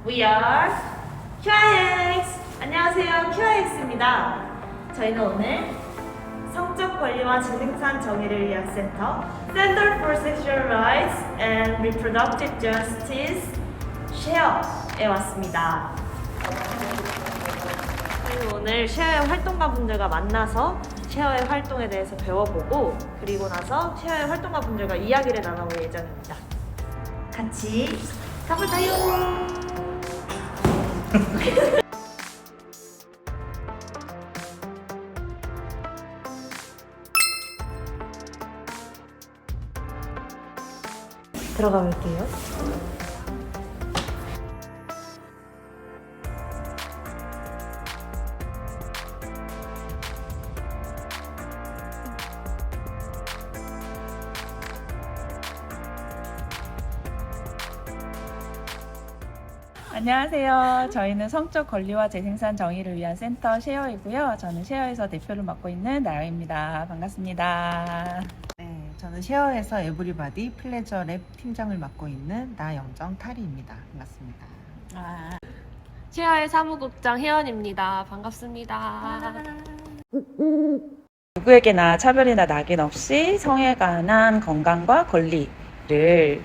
We are QIX! 안녕하세요, QIX입니다. 저희는 오늘 성적 권리와 증등산 정의를 위한 센터 Center for Sexual Rights and Reproductive Justice 쉐어에 왔습니다. 저희는 오늘 쉐어의 활동가분들과 만나서 쉐어의 활동에 대해서 배워보고 그리고 나서 쉐어의 활동가분들과 이야기를 나눠볼 예정입니다. 같이 가볼까요? 들어가 볼게요. 안녕하세요. 저희는 성적 권리와 재생산 정의를 위한 센터 쉐어이고요. 저는 쉐어에서 대표를 맡고 있는 나영입니다. 반갑습니다. 네, 저는 쉐어에서 에브리바디 플레저 랩 팀장을 맡고 있는 나영정 타리입니다. 반갑습니다. 쉐어의 사무국장 혜연입니다. 반갑습니다. 누구에게나 차별이나 낙인 없이 성에 관한 건강과 권리를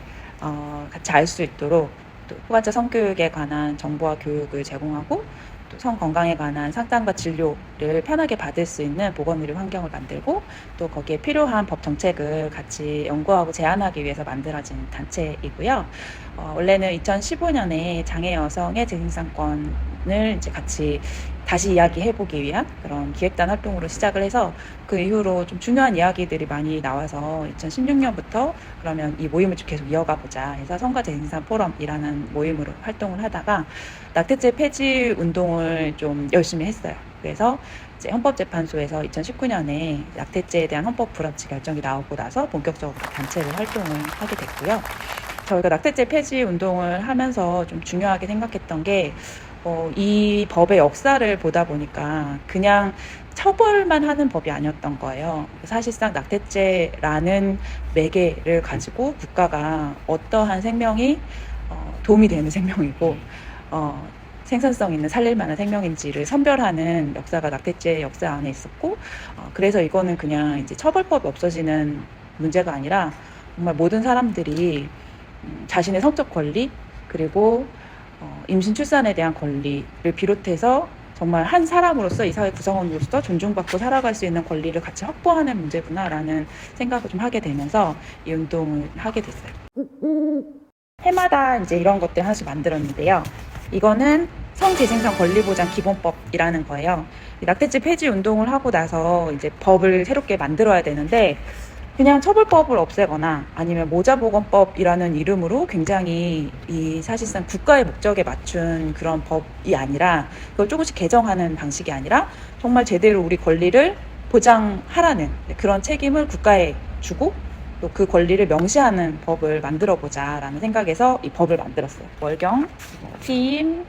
같이 알 수 있도록 또 후반자 성교육에 관한 정보와 교육을 제공하고 또 성 건강에 관한 상담과 진료를 편하게 받을 수 있는 보건의료 환경을 만들고 또 거기에 필요한 법 정책을 같이 연구하고 제안하기 위해서 만들어진 단체이고요. 원래는 2015년에 장애 여성의 재생산권을 이제 같이 다시 이야기해보기 위한 그런 기획단 활동으로 시작을 해서 그 이후로 좀 중요한 이야기들이 많이 나와서 2016년부터 그러면 이 모임을 좀 계속 이어가 보자 해서 성과 재생산 포럼이라는 모임으로 활동을 하다가 낙태죄 폐지 운동을 좀 열심히 했어요. 그래서 이제 헌법재판소에서 2019년에 낙태죄에 대한 헌법 불합치 결정이 나오고 나서 본격적으로 단체로 활동을 하게 됐고요. 저희가 낙태죄 폐지 운동을 하면서 좀 중요하게 생각했던 게 이 법의 역사를 보다 보니까 그냥 처벌만 하는 법이 아니었던 거예요. 사실상 낙태죄라는 매개를 가지고 국가가 어떠한 생명이 도움이 되는 생명이고 생산성 있는 살릴 만한 생명인지를 선별하는 역사가 낙태죄 역사 안에 있었고 그래서 이거는 그냥 이제 처벌법이 없어지는 문제가 아니라 정말 모든 사람들이 자신의 성적 권리 그리고 임신 출산에 대한 권리를 비롯해서 정말 한 사람으로서 이 사회 구성원으로서 존중받고 살아갈 수 있는 권리를 같이 확보하는 문제구나라는 생각을 좀 하게 되면서 이 운동을 하게 됐어요. 해마다 이제 이런 것들 하나씩 만들었는데요. 이거는 성재생산 권리보장 기본법이라는 거예요. 낙태죄 폐지 운동을 하고 나서 이제 법을 새롭게 만들어야 되는데 그냥 처벌법을 없애거나 아니면 모자보건법이라는 이름으로 굉장히 이 사실상 국가의 목적에 맞춘 그런 법이 아니라 그걸 조금씩 개정하는 방식이 아니라 정말 제대로 우리 권리를 보장하라는 그런 책임을 국가에 주고 또 그 권리를 명시하는 법을 만들어 보자라는 생각에서 이 법을 만들었어요. 월경, 팀,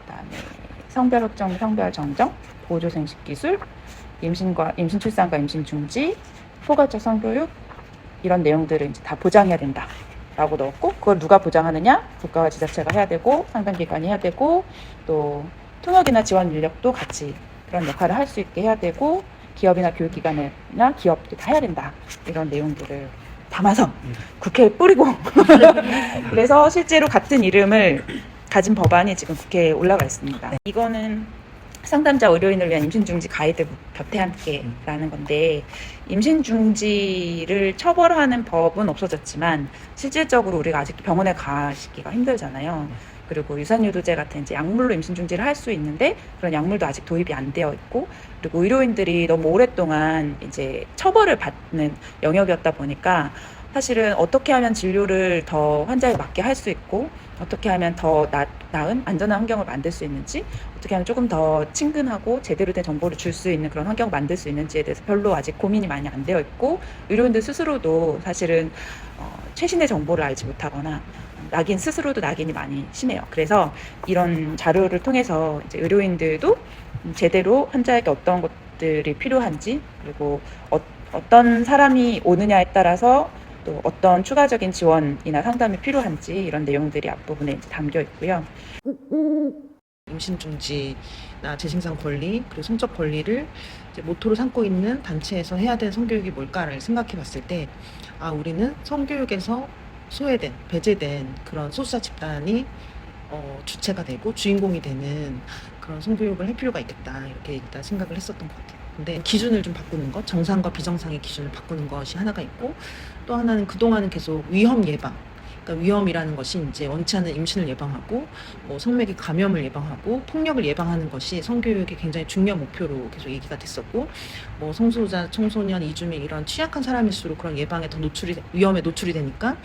그다음에 성별 흑정, 성별 정정, 보조생식 기술, 임신 출산과 임신 중지, 포괄적 성교육 이런 내용들을 이제 다 보장해야 된다라고 넣었고 그걸 누가 보장하느냐? 국가와 지자체가 해야 되고 상담기관이 해야 되고 또 통역이나 지원 인력도 같이 그런 역할을 할 수 있게 해야 되고 기업이나 교육기관이나 기업도 다 해야 된다 이런 내용들을 담아서 국회에 뿌리고 그래서 실제로 같은 이름을 가진 법안이 지금 국회에 올라가 있습니다. 이거는 상담자 의료인을 위한 임신중지 가이드 곁에 함께라는 건데 임신중지를 처벌하는 법은 없어졌지만 실질적으로 우리가 아직도 병원에 가시기가 힘들잖아요. 그리고 유산유도제 같은 이제 약물로 임신중지를 할 수 있는데 그런 약물도 아직 도입이 안 되어 있고 그리고 의료인들이 너무 오랫동안 이제 처벌을 받는 영역이었다 보니까 사실은 어떻게 하면 진료를 더 환자에 맞게 할 수 있고 어떻게 하면 더 나은 안전한 환경을 만들 수 있는지 어떻게 하면 조금 더 친근하고 제대로 된 정보를 줄 수 있는 그런 환경을 만들 수 있는지에 대해서 별로 아직 고민이 많이 안 되어 있고 의료인들 스스로도 사실은 최신의 정보를 알지 못하거나 낙인 스스로도 낙인이 많이 심해요. 그래서 이런 자료를 통해서 이제 의료인들도 제대로 환자에게 어떤 것들이 필요한지 그리고 어떤 사람이 오느냐에 따라서 또 어떤 추가적인 지원이나 상담이 필요한지 이런 내용들이 앞부분에 이제 담겨 있고요. 임신 중지나 재생산 권리 그리고 성적 권리를 이제 모토로 삼고 있는 단체에서 해야 되는 성교육이 뭘까를 생각해 봤을 때 우리는 성교육에서 소외된 배제된 그런 소수자 집단이 주체가 되고 주인공이 되는 그런 성교육을 할 필요가 있겠다 이렇게 일단 생각을 했었던 것 같아요. 근데 기준을 좀 바꾸는 것, 정상과 비정상의 기준을 바꾸는 것이 하나가 있고 또 하나는 그동안은 계속 위험 예방, 그러니까 위험이라는 것이 이제 원치 않는 임신을 예방하고 성매개 감염을 예방하고 폭력을 예방하는 것이 성교육의 굉장히 중요한 목표로 계속 얘기가 됐었고 성소수자, 청소년, 이주민 이런 취약한 사람일수록 그런 예방에 더 위험에 노출이 되니까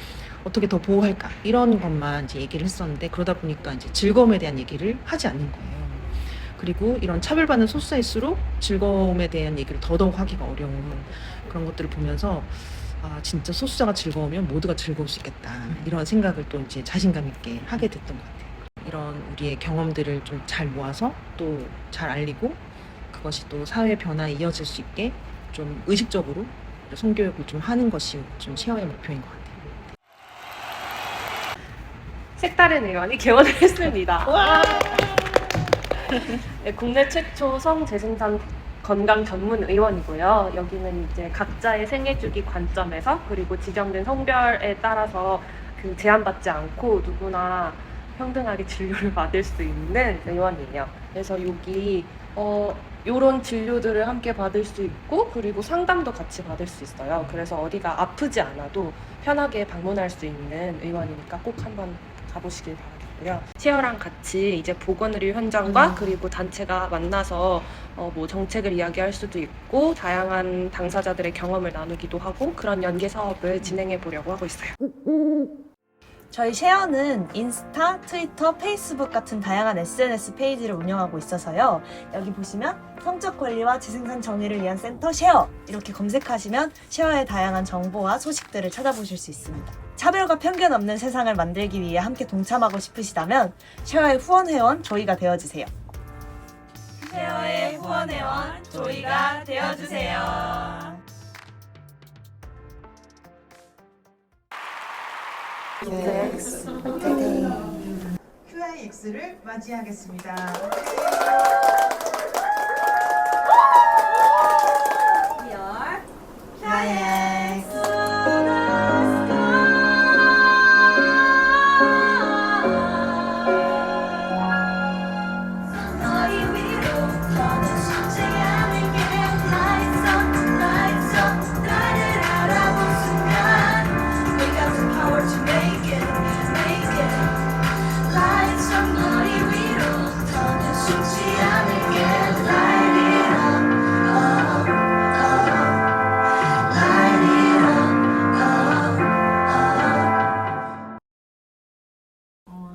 어떻게 더 보호할까 이런 것만 이제 얘기를 했었는데 그러다 보니까 이제 즐거움에 대한 얘기를 하지 않는 거예요. 그리고 이런 차별받는 소수자일수록 즐거움에 대한 얘기를 더더욱 하기가 어려운 그런 것들을 보면서 진짜 소수자가 즐거우면 모두가 즐거울 수 있겠다 이런 생각을 또 이제 자신감 있게 하게 됐던 것 같아요. 이런 우리의 경험들을 좀 잘 모아서 또 잘 알리고 그것이 또 사회 변화에 이어질 수 있게 좀 의식적으로 성교육을 좀 하는 것이 좀 쉐어의 목표인 것 같아요. 색다른 의원이 개원을 했습니다. 네, 국내 최초 성재생산 건강 전문 의원이고요. 여기는 이제 각자의 생애 주기 관점에서 그리고 지정된 성별에 따라서 제한받지 않고 누구나 평등하게 진료를 받을 수 있는 의원이에요. 그래서 여기 이런 진료들을 함께 받을 수 있고 그리고 상담도 같이 받을 수 있어요. 그래서 어디가 아프지 않아도 편하게 방문할 수 있는 의원이니까 꼭 한번 가보시길 바랍니다. 쉐어랑 같이 이제 보건의료 현장과 그리고 단체가 만나서 뭐 정책을 이야기할 수도 있고 다양한 당사자들의 경험을 나누기도 하고 그런 연계 사업을 진행해 보려고 하고 있어요. 저희 쉐어는 인스타, 트위터, 페이스북 같은 다양한 SNS 페이지를 운영하고 있어서요. 여기 보시면 성적 권리와 재생산 정의를 위한 센터 쉐어 이렇게 검색하시면 쉐어의 다양한 정보와 소식들을 찾아보실 수 있습니다. 차별과 편견 없는 세상을 만들기 위해 함께 동참하고 싶으시다면 쉐어의 후원회원 조이가 되어주세요. 쉐어의 후원회원 조이가 되어주세요. QIX를 맞이하겠습니다.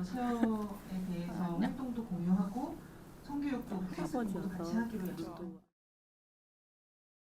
쉐어에 대해서 활동도 공유하고 성교육도 모두 같이 하기로 약속.